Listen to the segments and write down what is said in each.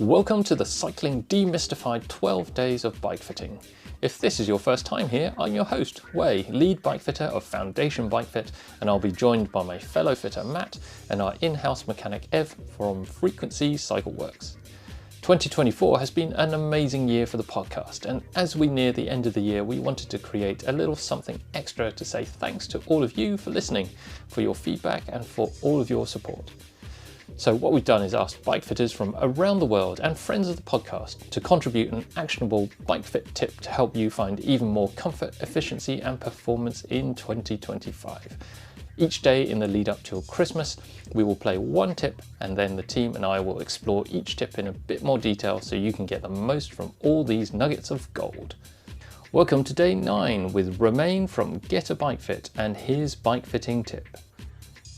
Welcome to the Cycling Demystified 12 Days of Bike Fitting. If this is your first time here, I'm your host, Wei, lead bike fitter of Foundation Bike Fit, and I'll be joined by my fellow fitter Matt and our in-house mechanic Ev from Frequency Cycle Works. 2024 has been an amazing year for the podcast, and as we near the end of the year, we wanted to create a little something extra to say thanks to all of you for listening, for your feedback and for all of your support. So what we've done is asked bike fitters from around the world and friends of the podcast to contribute an actionable bike fit tip to help you find even more comfort, efficiency and performance in 2025. Each day in the lead up till Christmas, we will play one tip and then the team and I will explore each tip in a bit more detail so you can get the most from all these nuggets of gold. Welcome to day 9 with Romain from Get a Bike Fit and his bike fitting tip.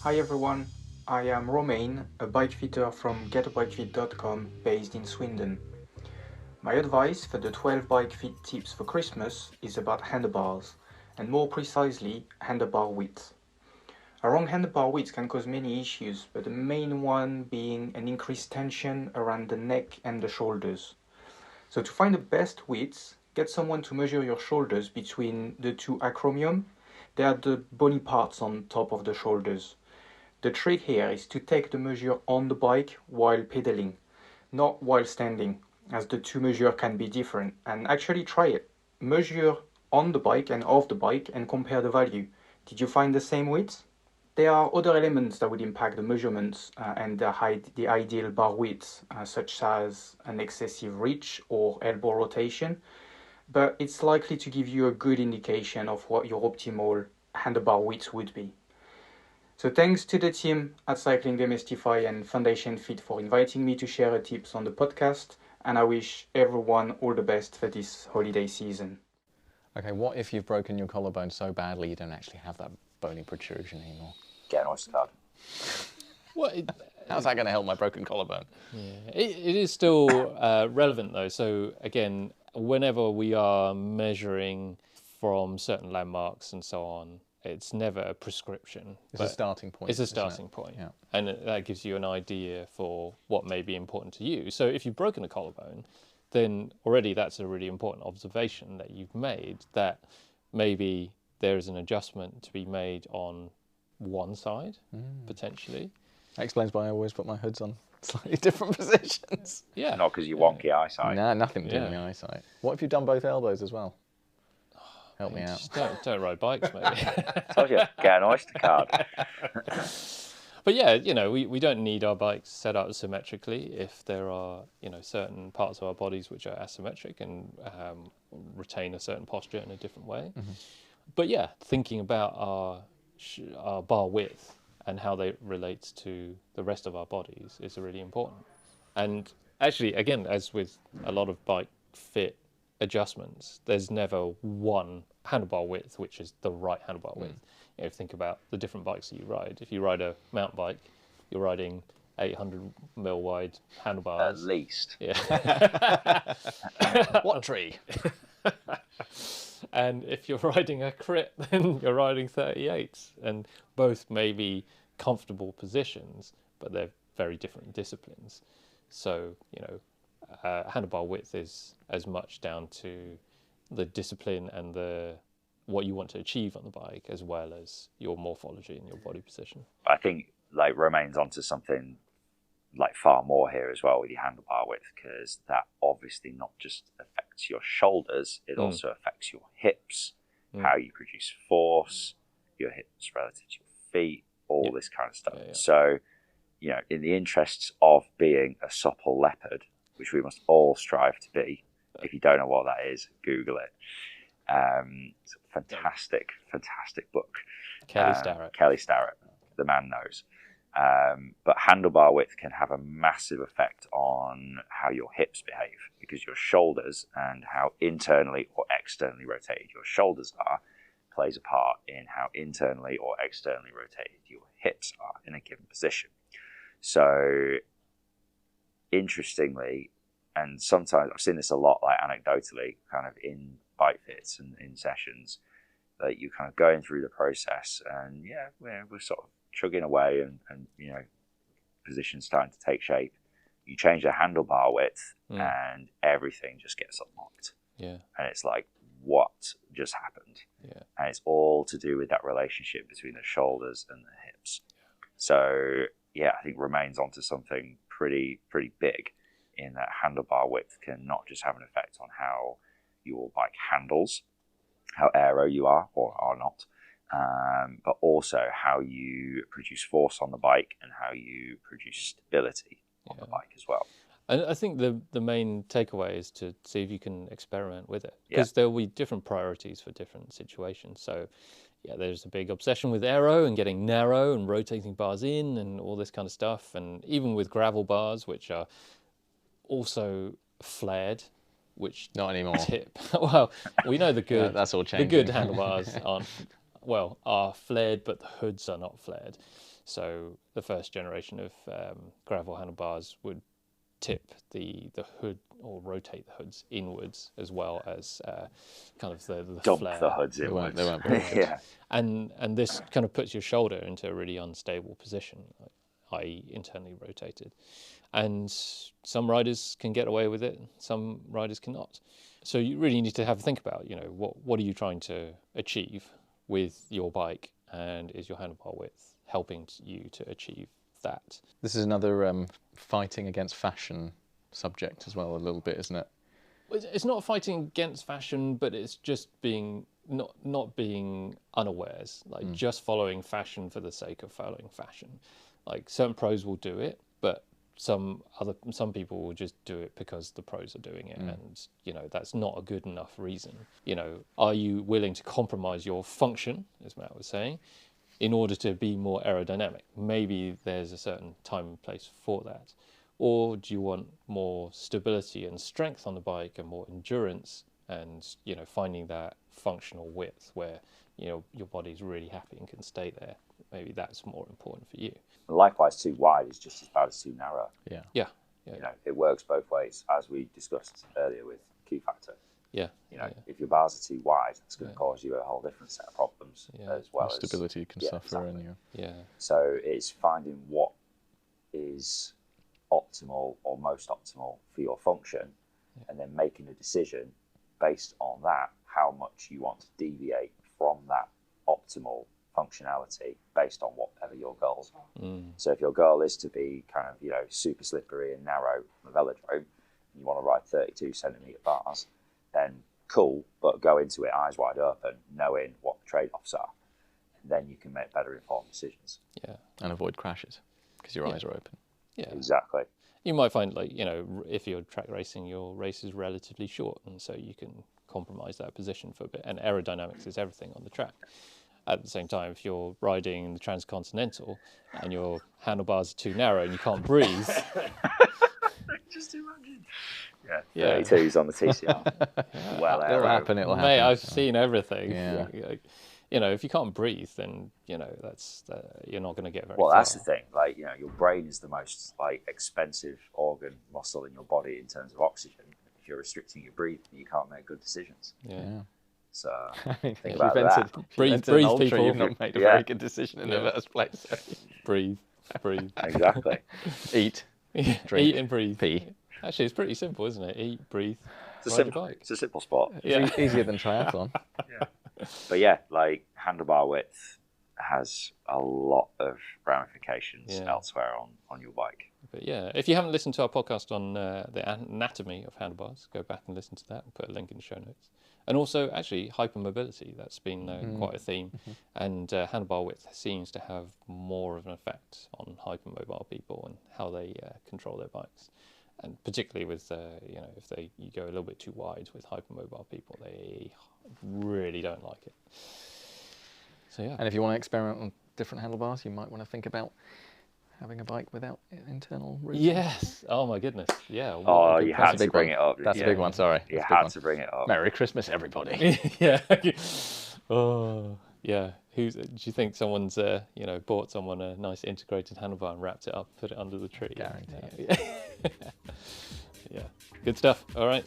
Hi everyone, I am Romain, a bike fitter from getabikefit.com based in Sweden. My advice for the 12 bike fit tips for Christmas is about handlebars, and more precisely, handlebar width. A wrong handlebar width can cause many issues, but the main one being an increased tension around the neck and the shoulders. So to find the best width, get someone to measure your shoulders between the two acromion. They are the bony parts on top of the shoulders. The trick here is to take the measure on the bike while pedaling, not while standing, as the two measures can be different. And actually try it. Measure on the bike and off the bike and compare the value. Did you find the same width? There are other elements that would impact the measurements and the ideal bar width, such as an excessive reach or elbow rotation, but it's likely to give you a good indication of what your optimal handlebar width would be. So thanks to the team at Cycling Demystified and Foundation Fit for inviting me to share tips on the podcast, and I wish everyone all the best for this holiday season. Okay, what if you've broken your collarbone so badly you don't actually have that bony protrusion anymore? Get an oyster card. How's that going to help my broken collarbone? Yeah, it is still relevant though. So again, whenever we are measuring from certain landmarks and so on, it's never a prescription. It's a starting point. It's a starting point. Yeah. And that gives you an idea for what may be important to you. So if you've broken a collarbone, then already that's a really important observation that you've made, that maybe there is an adjustment to be made on one side, potentially. That explains why I always put my hoods on slightly different positions. Yeah. Not because you wonky eyesight. Nah, nothing to do with my eyesight. What if you've done both elbows as well? Help me out. Just don't ride bikes, maybe. Told you, get an oyster card. But yeah, you know, we don't need our bikes set up symmetrically if there are, you know, certain parts of our bodies which are asymmetric and retain a certain posture in a different way. Mm-hmm. But yeah, thinking about our bar width and how they relate to the rest of our bodies is really important. And actually, again, as with a lot of bike fit adjustments, there's never one handlebar width which is the right handlebar width. You know, think about the different bikes that you ride. If you ride a mountain bike, you're riding 800mm wide handlebars. At least. Yeah. What tree? And if you're riding a crit, then you're riding 38s, and both may be comfortable positions, but they're very different disciplines. So, you know, handlebar width is as much down to the discipline and what you want to achieve on the bike, as well as your morphology and your body position. I think like Romain's onto something like far more here as well with your handlebar width, because that obviously not just affects your shoulders, it also affects your hips, how you produce force, your hips relative to your feet, all this kind of stuff. Yeah. So, you know, in the interests of being a supple leopard, which we must all strive to be, if you don't know what that is, Google it. It's a fantastic book. Kelly Starrett, the man knows. But handlebar width can have a massive effect on how your hips behave, because your shoulders and how internally or externally rotated your shoulders are plays a part in how internally or externally rotated your hips are in a given position. So interestingly, and sometimes I've seen this a lot, like anecdotally, kind of in bike fits and in sessions, that you're kind of going through the process and we're sort of chugging away and you know, positions starting to take shape. You change the handlebar width, and everything just gets unlocked. Yeah. And it's like, what just happened? Yeah. And it's all to do with that relationship between the shoulders and the hips. So yeah, I think Romain's onto something pretty big, in that handlebar width can not just have an effect on how your bike handles, how aero you are or are not, but also how you produce force on the bike and how you produce stability on the bike as well. And I think the main takeaway is to see if you can experiment with it, because there will be different priorities for different situations. So yeah, there's a big obsession with aero and getting narrow and rotating bars in and all this kind of stuff. And even with gravel bars, which are also flared, which Not anymore. tip. Well, we know the good. That's all The changing. good handlebars are flared, but the hoods are not flared. So the first generation of gravel handlebars would tip the hood or rotate the hoods inwards, as well as kind of the Dump flare. the hoods inwards. They won't be. Yeah. And this kind of puts your shoulder into a really unstable position, i.e. internally rotated. And some riders can get away with it, some riders cannot. So you really need to have a think about, what are you trying to achieve with your bike, and is your handlebar width helping you to achieve that? This is another fighting against fashion subject as well, a little bit, isn't it? It's not fighting against fashion, but it's just being not being unawares, like just following fashion for the sake of following fashion. Like certain pros will do it, but some people will just do it because the pros are doing it, and that's not a good enough reason. Are you willing to compromise your function, as Matt was saying, in order to be more aerodynamic? Maybe there's a certain time and place for that. Or do you want more stability and strength on the bike and more endurance, and finding that functional width where your body's really happy and can stay there? Maybe that's more important for you. Likewise, too wide is just as bad as too narrow. Yeah. It works both ways, as we discussed earlier with Q factor. Yeah. If your bars are too wide, it's going to cause you a whole different set of problems, as well as stability can suffer, and So it's finding what is optimal or most optimal for your function, and then making a decision based on that, how much you want to deviate from that optimal functionality based on whatever your goals are. So if your goal is to be kind of super slippery and narrow on the velodrome, and you want to ride 32 centimetre bars, then cool, but go into it eyes wide open, knowing what the trade-offs are, and then you can make better informed decisions. Yeah. and avoid crashes because your eyes are open. Yeah. Exactly. You might find, if you're track racing, your race is relatively short, and so you can compromise that position for a bit. And aerodynamics is everything on the track. At the same time, if you're riding the Transcontinental and your handlebars are too narrow and you can't breathe... Just imagine. Yeah, 32s on the TCR. Well, It'll happen. Mate, I've seen everything. Yeah. If you can't breathe, then that's you're not going to get very Well, far. that's the thing. Your brain is the most expensive organ muscle in your body in terms of oxygen. If you're restricting your breathing, you can't make good decisions. Yeah. So Think about that. Breathe, people. people. You've not made a very good decision in the first place. Breathe. Exactly. Eat, drink, Eat and breathe. pee. Actually, it's pretty simple, isn't it? Eat, breathe, It's ride your bike. a simple spot. Yeah. Easier than triathlon. But yeah, handlebar width has a lot of ramifications elsewhere on your bike. But yeah, if you haven't listened to our podcast on the anatomy of handlebars, go back and listen to that. We'll put a link in the show notes. And also, actually, hypermobility, that's been quite a theme. And handlebar width seems to have more of an effect on hypermobile people and how they control their bikes. And particularly with, if you go a little bit too wide with hypermobile people, they really don't like it. So yeah. And if you want to experiment on different handlebars, you might want to think about having a bike without internal roots. Yes. Oh my goodness. Yeah. Oh, you had to bring one. it up. That's a big one. Sorry. You That's a big had one. to bring it up. Merry Christmas, everybody. Yeah. Oh, yeah. Do you think someone's bought someone a nice integrated handlebar and wrapped it up, put it under the tree? Guaranteed. Yeah. Good stuff. All right.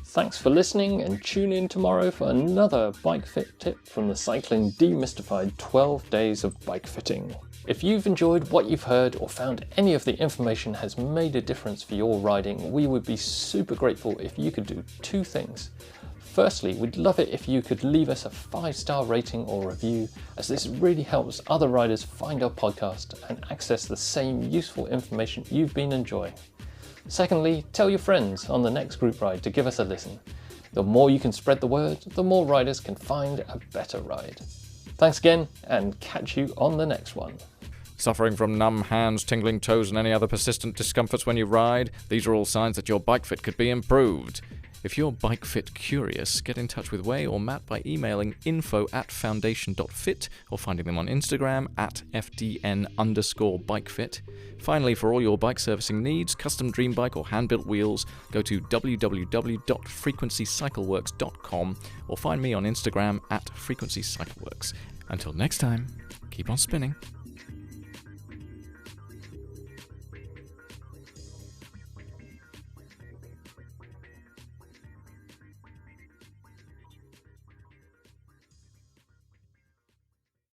Thanks for listening, and tune in tomorrow for another bike fit tip from the Cycling Demystified 12 Days of Bike Fitting. If you've enjoyed what you've heard or found any of the information has made a difference for your riding, we would be super grateful if you could do two things. Firstly, we'd love it if you could leave us a 5-star rating or review, as this really helps other riders find our podcast and access the same useful information you've been enjoying. Secondly, tell your friends on the next group ride to give us a listen. The more you can spread the word, the more riders can find a better ride. Thanks again, and catch you on the next one. Suffering from numb hands, tingling toes and any other persistent discomforts when you ride? These are all signs that your bike fit could be improved. If you're bike fit curious, get in touch with Wei or Matt by emailing info@foundation.fit or finding them on Instagram @FDN_bikefit. Finally, for all your bike servicing needs, custom dream bike or hand-built wheels, go to www.frequencycycleworks.com or find me on Instagram @frequencycycleworks. Until next time, keep on spinning.